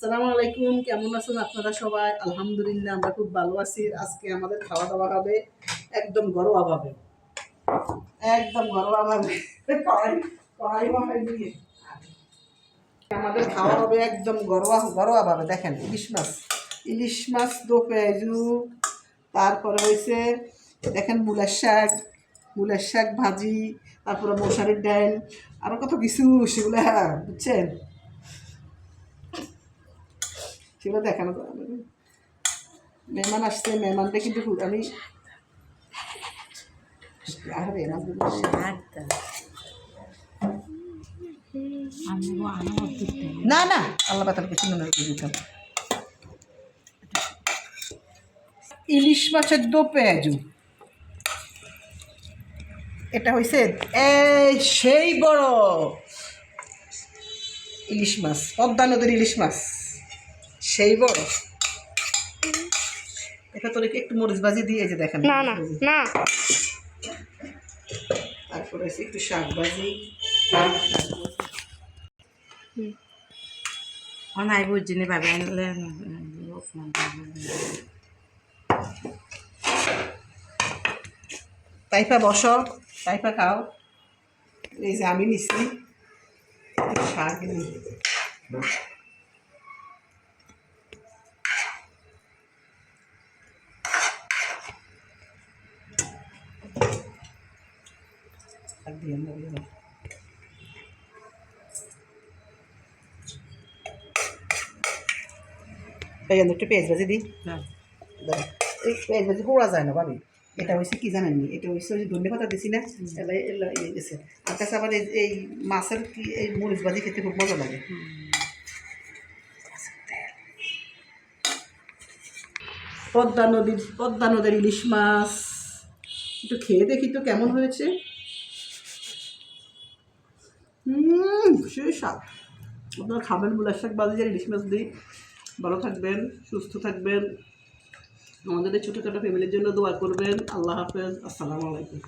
আসসালামু আলাইকুম, কেমন আছেন আপনারা সবাই? আলহামদুলিল্লাহ আমরা খুব ভালো আছি। আজকে আমাদের খাওয়া দাওয়া হবে একদম ঘরোয়াভাবে, একদম ঘরোয়াভাবে। কড়াই কড়াই বসাই দিয়ে আমাদের খাওয়া হবে একদম ঘরোয়াভাবে। দেখেন ইলিশ মাছ দো পেঁয়াজু, তারপরে হয়েছে দেখেন মূলের শাক ভাজি, তারপরে মশারির ডাল, আরও কত কিছু সেগুলা বুঝছেন, সেগুলো দেখানো যাবে। মেহমান আসছে, মেহমানটা কিন্তু আমি না না আল্লাহ পাতাল কিছু মনে রেখে দিতাম। ইলিশ মাছের দো পেঁয়াজু, এটা হয়েছে এই সেই বড় ইলিশ মাছ, পদ্মা নদীর ইলিশ মাছ, সেই বড়। এটা তোর একটু মরিচ ভাজি দিয়ে যে দেখেন, না না না, তারপরে একটু শাক ভাজি। অনাই বুঝিনি ভাবে আনলে তাইফা বসো, তাইফা খাও। এই যে আমি নিচ্ছি শাক নিই। একটু পেঁয়াজ ভাজি দিই। এই পেঁয়াজ ভাজি পোড়া যায় না ভাবি। এটা হয়েছে কি জানেননি, এটা হয়েছে ওই যে ধনে পাতা দিছি না, এলা ইয়ে গেছে। আর কাছে আবার এই মাছের কি এই মরিচ ভাজি খেতে খুব মজা লাগে। পদ্মা নদীর ইলিশ মাছ একটু খেয়ে দেখি তো কেমন হয়েছে। সেই স্বাদ। আপনারা খাবেন মূলার শাক ভাজি আর ইলিশ মাছ দিই। ভালো থাকবেন, সুস্থ থাকবেন, আমাদের এই ছোটোখাটো ফ্যামিলির জন্য দোয়া করবেন। আল্লাহ হাফেজ, আসসালামু আলাইকুম।